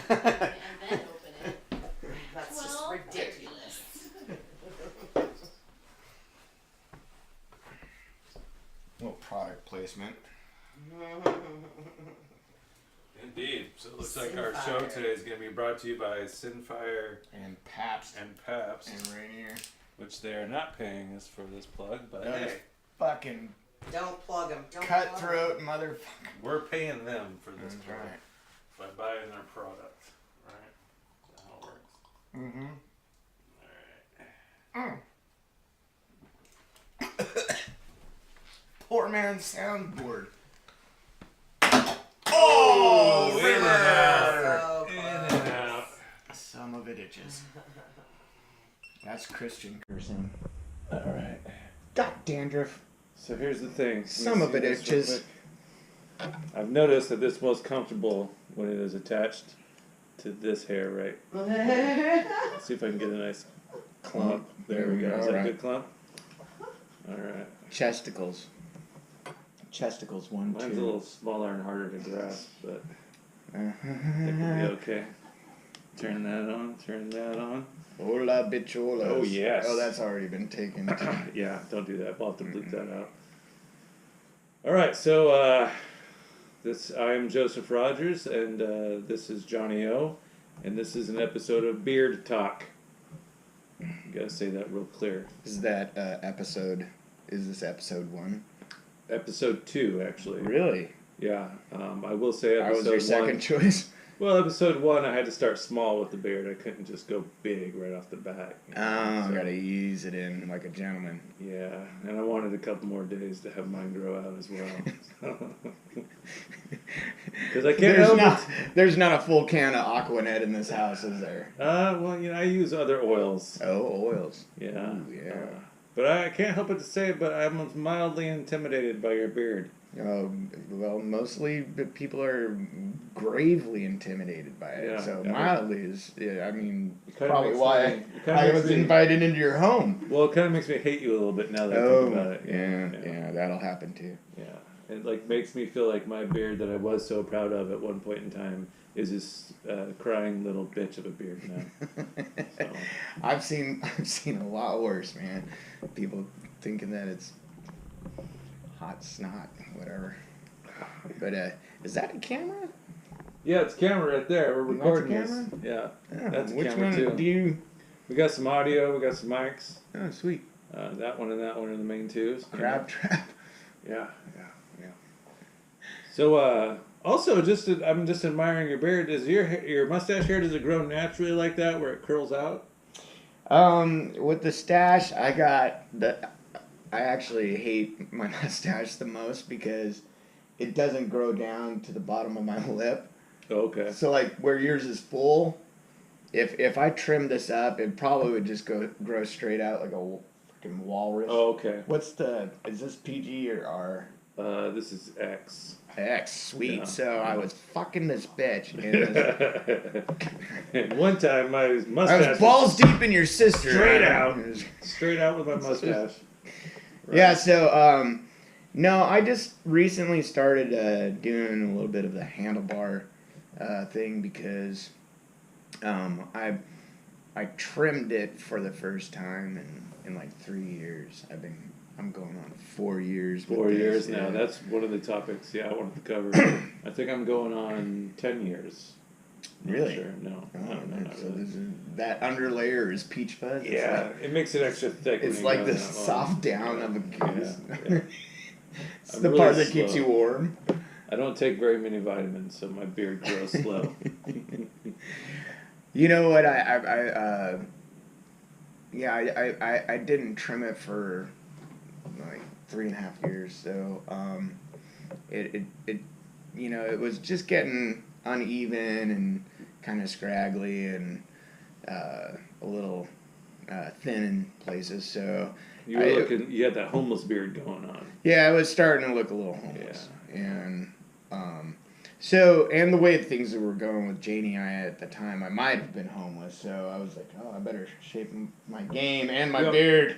and then open it. That's just ridiculous. Little product placement. Indeed. So it looks like our show today is going to be brought to you by Sinfire And Pabst. and Pabst, And Rainier. which they are not paying us for this plug, but Those hey, fucking Don't plug them. cutthroat motherfucker. we're paying them for this That's plug right. by buying their product, right? That's how it works. Mm-hmm. All right. Poor man's soundboard. Oh, in and river! out. So In and out. Some of it itches. That's Christian cursing. All right. God, Dandruff. So here's the thing. Some of it itches. I've noticed that it's most comfortable when it is attached to this hair, right? Let's see if I can get a nice clump. There we go. Is that a good clump? All right. Chesticles. Chesticles, 1, Mine's 2. a little smaller and harder to grasp, but it will Uh-huh. be okay. Turn that on. Turn that on. Hola, bicholas. Oh, yes. Oh, that's already been taken. Yeah, don't do that. We'll have to bleep that out. All right, so I'm Joseph Rogers, and this is Johnny O, and this is an episode of Beard Talk. You gotta say that real clear. Is that episode? Is this episode 1? Episode 2, actually. Really? Yeah, I will say I episode was your 1. second choice. Well, episode 1, I had to start small with the beard. I couldn't just go big right off the bat. Oh, gotta ease it in like a gentleman. Yeah, and I wanted a couple more days to have mine grow out as well. Because I can't help it. There's not a full can of Aquanet in this house, is there? Well, I use other oils. Oh, oils. Yeah. Ooh, yeah. But I can't help but to say, but I'm mildly intimidated by your beard. Well, mostly people are gravely intimidated by it. Yeah, So yeah. mildly is, I mean, kinda probably makes why me- it kinda I makes was me- invited into your home. Well, it kind of makes me hate you a little bit now that I Oh, think about it. yeah, that'll happen too. Yeah. It makes me feel like my beard that I was so proud of at one point in time is this crying little bitch of a beard now. So. I've seen a lot worse, man. People thinking that it's hot snot, whatever. But is that a camera? Yeah, it's camera right there. We're That's a recording this. camera? Yeah, Oh, that's a which camera one too. do you? We got some audio. We got some mics. Oh, sweet. That one and that one are the main twos. Crab trap. Yeah. So, also, I'm just admiring your beard. Is your mustache hair, does it grow naturally like that, where it curls out? With the stash, I actually hate my mustache the most because it doesn't grow down to the bottom of my lip. Oh, okay. So like where yours is full, if I trim this up, it probably would just grow straight out like a freaking walrus. Oh, okay. Is this PG or R? This is X. X, sweet. Yeah. So I was fucking this bitch. And one time my I mustache was balls deep in your sister. straight out with my mustache. Right. Yeah, so, no, I just recently started doing a little bit of the handlebar thing because I trimmed it for the first time in like 3 years. I'm going on 4 years. 4 years now. Yeah. That's one of the topics. Yeah, I wanted to cover. I think I'm going on 10 years. Really? Sure. No. Oh, No, not so really. that underlayer is peach fuzz. Yeah, it makes it extra thick. It's when like you the go that long. soft down of a goose. Yeah. It's I'm the really part that keeps slow. you warm. I don't take very many vitamins, so my beard grows slow. You know what? I didn't trim it for like 3.5 years. So it was just getting uneven and kind of scraggly and a little thin in places. So You had that homeless beard going on. yeah, I was starting to look a little homeless. Yeah. And and the way things were going with Janie and I at the time, I might have been homeless. So I was like, I better shape my game and my beard.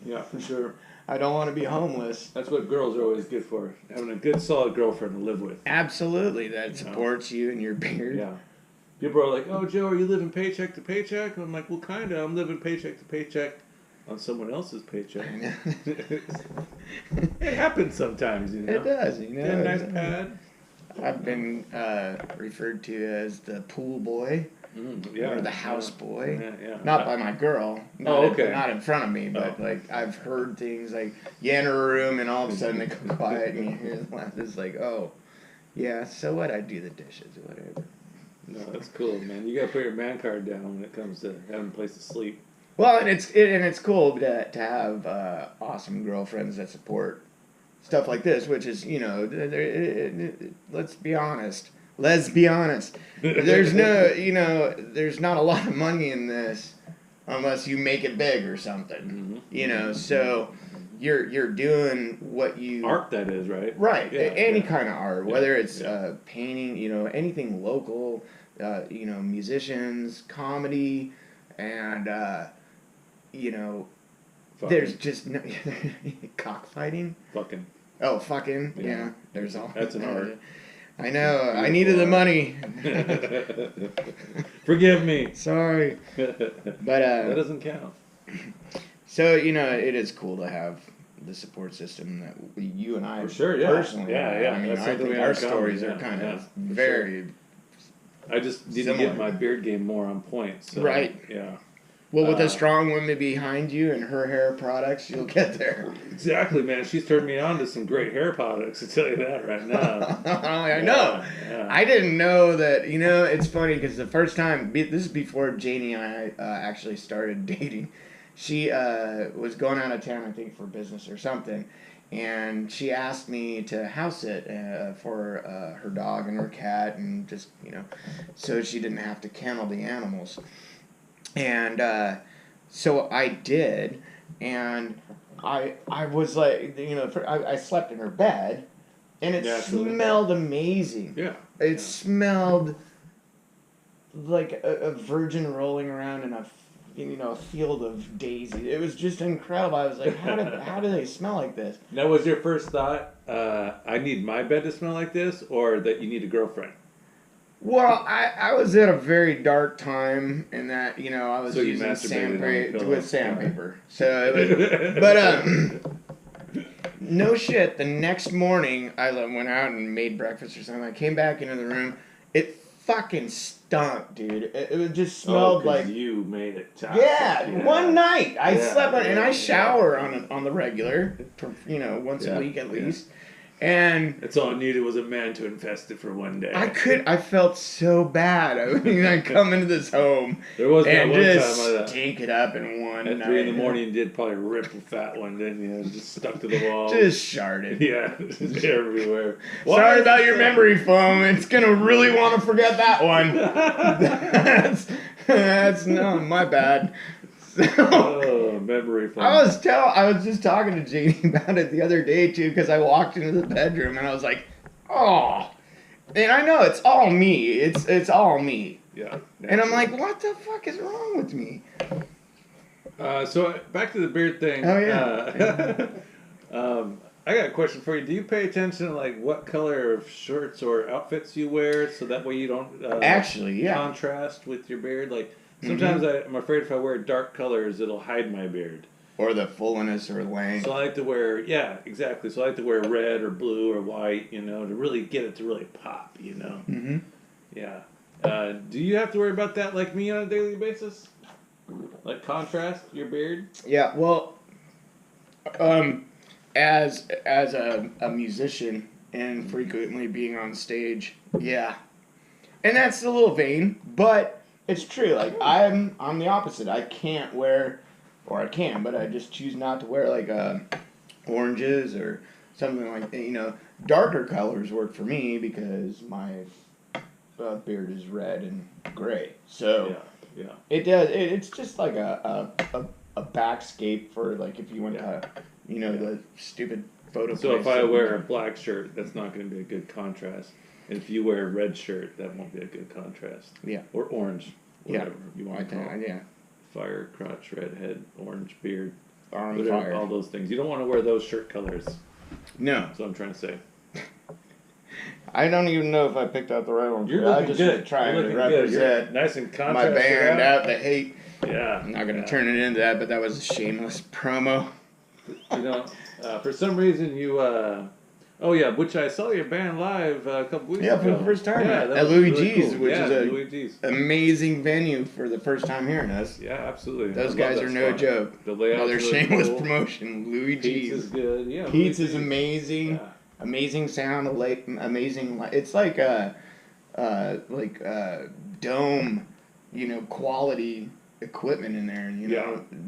Yeah, for sure. I don't want to be homeless. That's what girls are always good for. Having a good, solid girlfriend to live with. Absolutely, that supports you and your beard. Yeah. People are like, "Oh, Joe, are you living paycheck to paycheck?" And I'm like, "Well, kinda. I'm living paycheck to paycheck on someone else's paycheck." It happens sometimes, you know. It does, you know. Get a nice pad. I've been referred to as the pool boy or the house boy. Yeah. Not by my girl. Not in front of me, but like I've heard things like you enter a room and all of a sudden it goes quiet and you hear the laugh. It's like, oh, yeah. So what? I do the dishes or whatever. No, that's cool, man. You gotta put your man card down when it comes to having a place to sleep. Well, and it's cool to have awesome girlfriends that support stuff like this, which is, you know, let's be honest. There's no, you know, there's not a lot of money in this unless you make it big or something, you know. So you're doing what you art, that is, right? Right. Yeah, any kind of art, whether it's painting, you know, anything local, you know, musicians, comedy, and you know, there's just no cockfighting. Fucking. Oh, fucking. Yeah. There's all. That's an art. I know. I needed the money. Forgive me. Sorry. But that doesn't count. So, you know, it is cool to have the support system that you and I personally have. Yeah. I mean, I think our stories are kind of very. I just need to get my beard game more on point. So, right. Yeah. Well, with a strong woman behind you and her hair products, you'll get there. Exactly, man. She's turned me on to some great hair products, I'll tell you that right now. I know. Yeah. I didn't know that, you know, it's funny because the first time, this is before Janie and I actually started dating. She was going out of town, I think, for business or something. And she asked me to house sit for her dog and her cat and just, you know, so she didn't have to kennel the animals. And so I did, and I was like, you know, I slept in her bed, and it smelled amazing. Yeah. It smelled like a virgin rolling around in a field of daisies. It was just incredible. I was like, how do they smell like this? Now, was your first thought, I need my bed to smell like this, or that you need a girlfriend? Well, I was at a very dark time in that, you know, I was using sandpaper. So it was, but no shit, the next morning I went out and made breakfast or something. I came back into the room. It fucking stunk, dude. It just smelled like you made it toxic. Yeah, one night I slept on, and I shower on the regular, for, you know, once a week at least. And that's all I needed was a man to infest it for one day. I felt so bad. I mean, I come into this home there was and one just time stink it up in one at night. 3 a.m. you did probably rip a fat one, didn't you? Just stuck to the wall. Just sharded. Yeah, just everywhere. Sorry about your memory foam. It's gonna really want to forget that one. That's no, my bad. So, memory foam. I was just talking to Janie about it the other day too, because I walked into the bedroom and I was like, oh, and I know it's all me. It's all me. Yeah. And I'm like, what the fuck is wrong with me? So back to the beard thing. Oh yeah. I got a question for you. Do you pay attention to like what color of shirts or outfits you wear, so that way you don't contrast with your beard? Like sometimes I'm afraid if I wear dark colors, it'll hide my beard. Or the fullness or length. So I like to wear, exactly. So I like to wear red or blue or white, you know, to really get it to really pop, you know. Mm-hmm. Yeah. Do you have to worry about that like me on a daily basis? Like contrast your beard? Yeah. Well, as a musician and frequently being on stage, yeah, and that's a little vain, but it's true. Like I'm the opposite. I can't wear, or I can, but I just choose not to wear like oranges or something like that. You know, darker colors work for me because my beard is red and gray. So yeah. It does. It's just like a backscape for like if you went to. You know, the stupid photo. So if I wear a black shirt, that's not going to be a good contrast. And if you wear a red shirt, that won't be a good contrast. Yeah. Or orange. Whatever you want to call it. Yeah. Fire, crotch, redhead, orange, beard. On fire. All those things. You don't want to wear those shirt colors. No. That's what I'm trying to say. I don't even know if I picked out the right one. You're I looking just good. was trying You're to looking good. represent You're nice and my contrasted band out. out the hate. Yeah. I'm not gonna turn it into that, but that was a shameless promo. You know, for some reason you. Oh yeah, which I saw your band live a couple weeks ago. Yeah, for the first time. Yeah, that At was Louis really G's, cool. which yeah, is a Louis G's. amazing venue for the first time hearing us. Yeah, absolutely. Those I love guys that are no spot. joke. The layout's Another really shameless cool. promotion. Louis Pizza's G's. good. Yeah, Pizza's Louis G's. amazing. Yeah. Amazing sound. Amazing. It's like dome, quality equipment in there.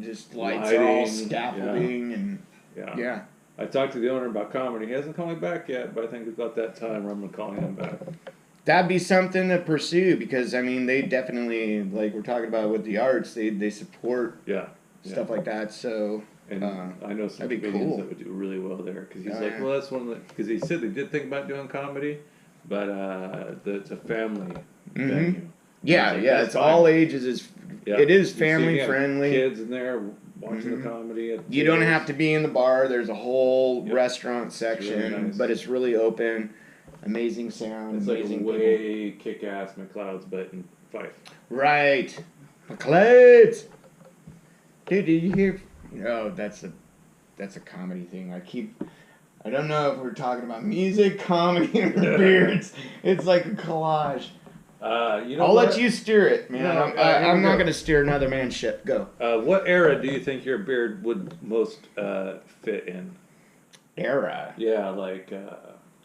Just lights Lighting, all scaffolding and yeah. I talked to the owner about comedy. He hasn't called me back yet, but I think about that time where I'm gonna call him back. That'd be something to pursue because they definitely, like we're talking about with the arts, they support stuff like that. So and I know some that'd be comedians cool. that would do really well there because he's Oh, like, yeah. well, that's one of the because he said they did think about doing comedy, but it's a family venue. Yeah, Like, yeah, that's it's fine. all ages. Yeah. It is You see, family you have friendly. Kids in there watching the comedy. You don't have to be in the bar. There's a whole restaurant section, really nice. but it's really open. Amazing sound. It's like amazing a people. way kick-ass McLeod's, but in Fife. Right, McLeod's. Dude, did you hear? No, that's a comedy thing. I don't know if we're talking about music, comedy, or beards. It's like a collage. I'll let you steer it, man. No, I'm not go. gonna steer another man's ship. Go. What era do you think your beard would most fit in? Era. Yeah, like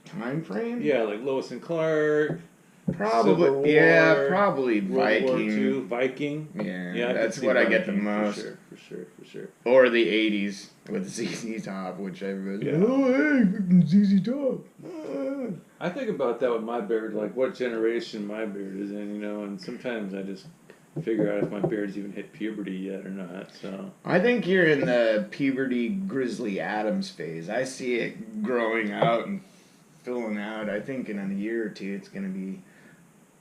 Time frame. yeah, like Lois and Clark. Civil Probably. War, Yeah, probably World War Viking. II, Viking. Yeah, I could that's see what I get the Viking, most. For sure. Or the '80s with ZZ Top, which everybody's Yeah. like, oh hey, fucking ZZ Top. Ah. I think about that with my beard, like what generation my beard is in, and sometimes I just figure out if my beard's even hit puberty yet or not. So I think you're in the puberty Grizzly Adams phase. I see it growing out and filling out. I think in a year or two it's gonna be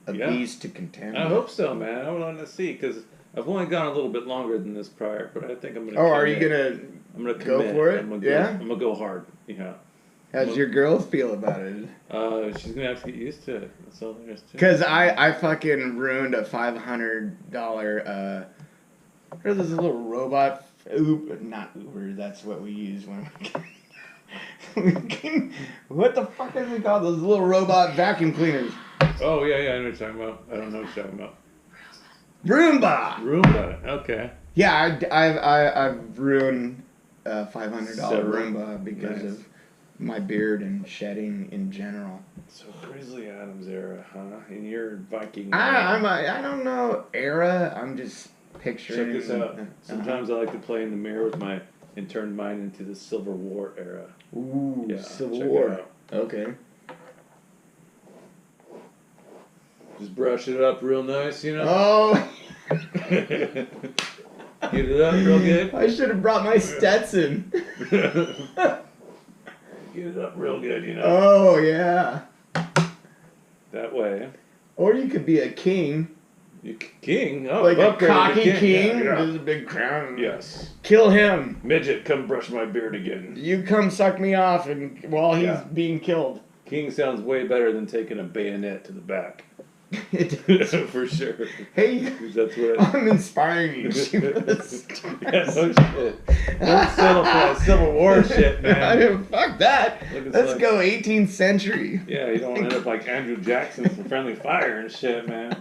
a beast to contend. I hope so, man. I want to see because I've only gone a little bit longer than this prior, but I think I'm gonna. Oh, are you gonna? I'm gonna go commit. for it? I'm gonna go hard. Yeah. How's your girl feel about it? She's gonna have to get used to it. That's all there is to it. Cause I fucking ruined a $500. There's this little robot. Not Uber. That's what we use when what the fuck is it called? Those little robot vacuum cleaners. Oh yeah, I know what you're talking about. I don't know what you're talking about. Roomba. Roomba. Okay. Yeah, I've ruined a $500 Several. Roomba because of my beard and shedding in general. So Grizzly Adams era, huh? In your Viking. I don't know era. I'm just picturing. Check this out. Sometimes I like to play in the mirror with and turn mine into the Civil War era. Ooh, Yeah, Civil check it War. out. Okay. Just brush it up real nice, Oh, Get it up real good. I should have brought my Stetson. Get it up real good, Oh yeah. That way. Or you could be a king, You king. Oh, like a upgrade to cocky king. Yeah. There's a big crown. Yes. Kill him. Midget, come brush my beard again. You come suck me off, and while he's being killed. King sounds way better than taking a bayonet to the back. For sure. Hey, That's what I'm inspiring you. Yeah, no shit. Don't settle for that Civil War shit, man. Fuck that. Let's like- go 18th century. Yeah, you don't want to end up like Andrew Jackson from Friendly Fire and shit, man.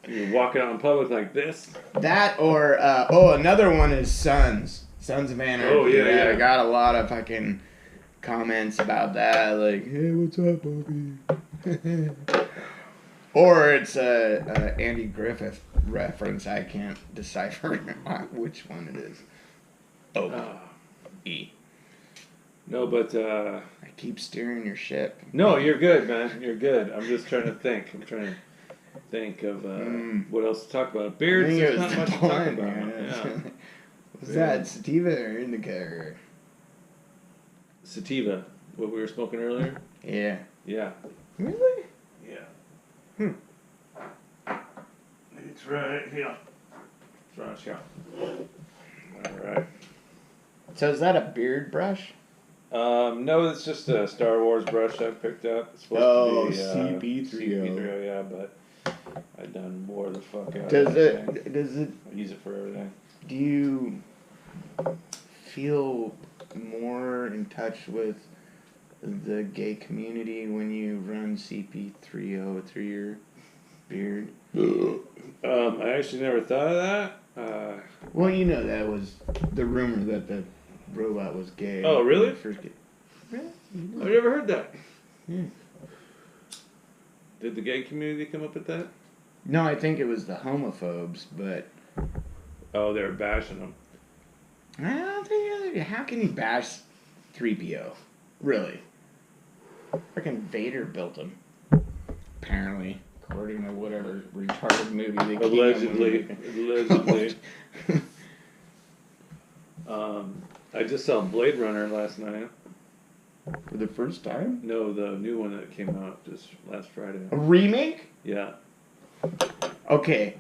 You're walking out in public like this. That or another one is Sons of Anarchy. Oh, yeah. I got a lot of fucking comments about that, like, hey, what's up, Bobby? Or it's a Andy Griffith reference. I can't decipher which one it is. E. No, but I keep steering your ship. no, you're good, man. You're good. I'm just trying to think. I'm trying to think of what else to talk about. I Beards, think there's it was not much the to talk blonde, about. man. Yeah. What's that, sativa or indica? Or... Sativa, what we were smoking earlier. Yeah. Yeah. Really? Yeah. It's right here. It's right here. All right. So is that a beard brush? No, it's just a Star Wars brush I picked up. It's supposed to be CP3O, yeah, but I've done more the fuck out of it. Does it? I use it for everything. Do you feel more in touch with the gay community when you run CP3O through your beard? I actually never thought of that. Well, you know that was the rumor that the robot was gay. Oh, really? Really? I've never heard that. Yeah. Did the gay community come up with that? No, I think it was the homophobes, but Oh, they were bashing them. I don't think. How can you bash 3PO? Really? Freaking Vader built him. Apparently, according to whatever retarded movie they came Allegedly. I just saw Blade Runner last night. For the first time? No, the new one that came out just last Friday. A remake? Yeah. Okay.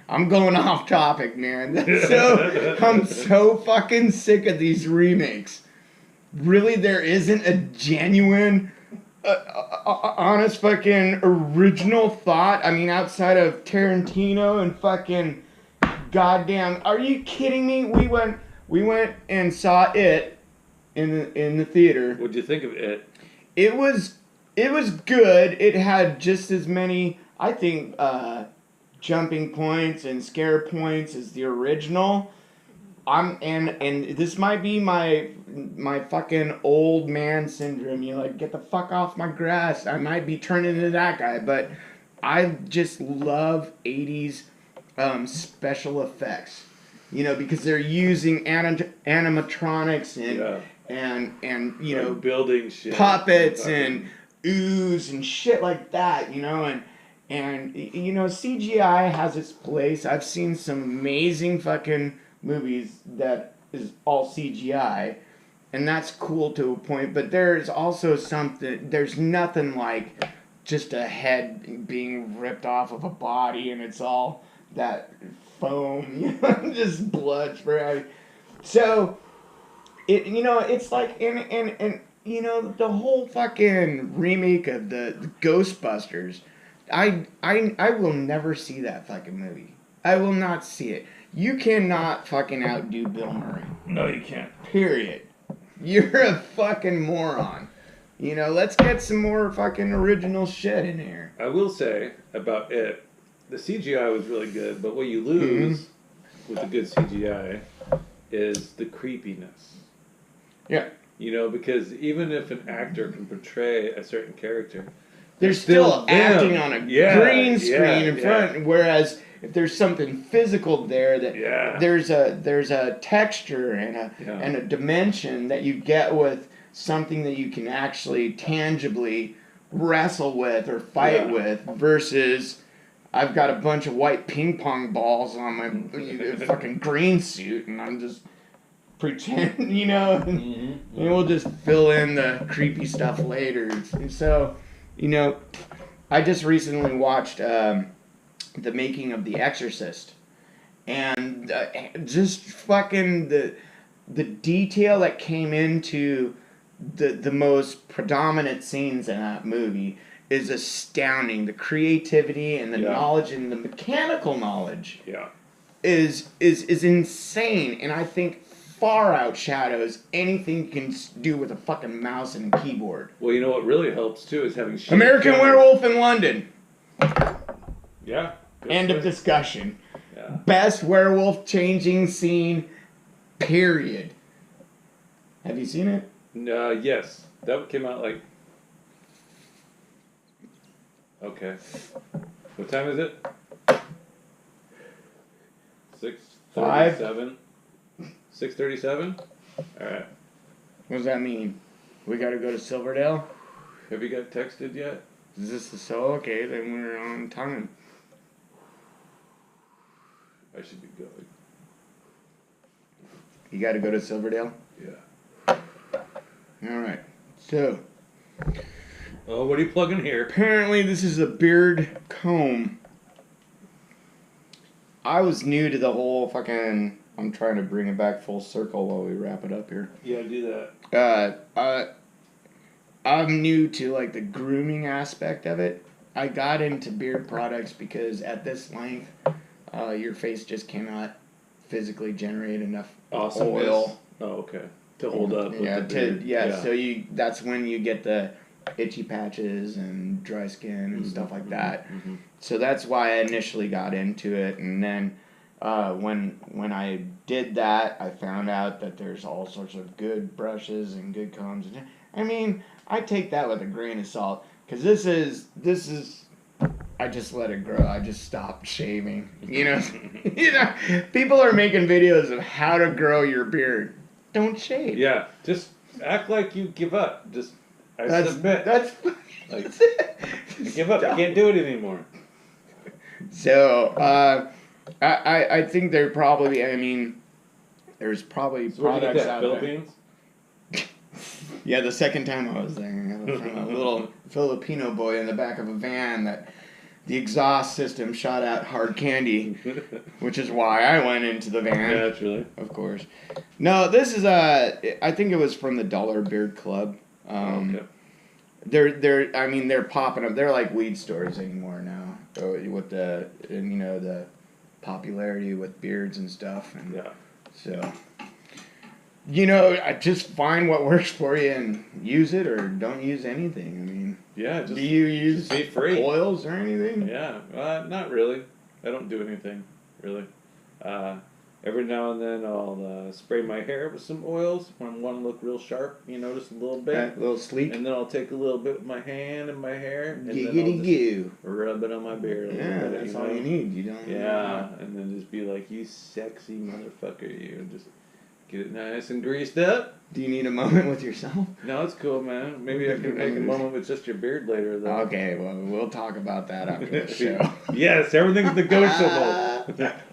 I'm going off topic, man. I'm so fucking sick of these remakes. Really, there isn't a genuine, honest fucking original thought? I mean, outside of Tarantino and fucking goddamn... Are you kidding me? We went and saw it in the theater. What'd you think of it? It was good. It had just as many, I think, jumping points and scare points as the original. And this might be my fucking old man syndrome. You like, get the fuck off my grass. I might be turning into that guy, but I just love 80s special effects. You know, because they're using animatronics and you know, building shit, puppets and ooze and shit like that, you know, and you know, CGI has its place. I've seen some amazing fucking movies that is all CGI, and that's cool to a point, but there's also there's nothing like just a head being ripped off of a body and it's all that foam, you know, just blood spray. So it's like and you know, the whole fucking remake of the Ghostbusters. I will never see that fucking movie. I will not see it. You cannot fucking outdo Bill Murray. No, you can't. Period. You're a fucking moron. You know, let's get some more fucking original shit in here. I will say about it, the CGI was really good, but what you lose with the good CGI is the creepiness. Yeah. You know, because even if an actor can portray a certain character, they're still acting on a green screen in front. Yeah. Whereas if there's something physical there, that there's a texture and a dimension that you get with something that you can actually tangibly wrestle with or fight with, versus I've got a bunch of white ping pong balls on my fucking green suit and I'm just pretend, you know, and we'll just fill in the creepy stuff later. And so, you know, I just recently watched the making of The Exorcist, and just fucking the detail that came into the most predominant scenes in that movie is astounding. The creativity and the knowledge and the mechanical knowledge is insane, and I think far outshadows anything you can do with a fucking mouse and a keyboard. Well, you know what really helps too is having American Werewolf in London. Yeah. End of discussion. Yeah. Best werewolf changing scene, period. Have you seen it? Yes. That came out like... Okay. What time is it? 6:37? 6:37? Alright. What does that mean? We gotta go to Silverdale? Have you got texted yet? Is this so? Okay, then we're on time. I should be going. You gotta go to Silverdale? Yeah. Alright. So, Oh, what are you plugging here? apparently this is a beard comb. I was new to the whole fucking I'm trying to bring it back full circle while we wrap it up here. Yeah, do that. I'm new to like the grooming aspect of it. I got into beard products because at this length, your face just cannot physically generate enough Awesomeness. oil. Oh, okay. To hold up. Yeah, with the beard. so that's when you get the itchy patches and dry skin and stuff like that. Mm-hmm. So that's why I initially got into it, and then when I did that, I found out that there's all sorts of good brushes and good combs. And I mean, I take that with a grain of salt because this is. I just let it grow. I just stopped shaving. You know, people are making videos of how to grow your beard. Don't shave. Yeah, just act like you give up. Just submit. That's Like, I give up. I can't do it anymore. So, I think there probably. I mean, there's probably So where did you products get that? out Philippines? there. Yeah, the second time I was there, from a little Filipino boy in the back of a van that the exhaust system shot out hard candy, which is why I went into the van. Naturally. Of course. No, this is I think it was from the Dollar Beard Club. Okay. They're popping up. They're like weed stores anymore now. With the popularity with beards and stuff. And Yeah. so, I just find what works for you and use it or don't use anything. I mean, Yeah, just do you use be free. oils or anything? Yeah, not really. I don't do anything, really. Every now and then I'll spray my hair with some oils when I want to look real sharp, just a little bit. A little sleek. And then I'll take a little bit with my hand and my hair, and then I'll Giggity just rub it on my beard a little Yeah, bit. that's all you need. You don't. Yeah, and then just be like, you sexy motherfucker, you. And just get it nice and greased up. Do you need a moment with yourself? No, it's cool, man. Maybe I can make a moment with just your beard later, though. Okay, well, we'll talk about that after the show. Yes, everything's negotiable.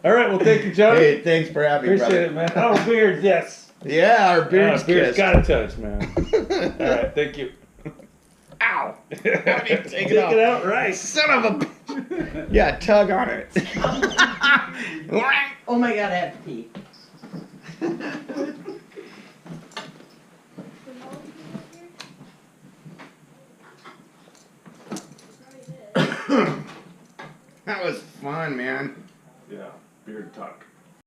All right, well, thank you, Jonny. Hey, thanks for having me, Appreciate brother. it, man. Oh, beard, yes. Yeah, our beards Beard's kissed. got to touch, man. All right, thank you. Ow! Take Take it out right. Son of a bitch. Yeah, tug on it. Oh my god, I have to pee. That was fun, man. Yeah, beard talk.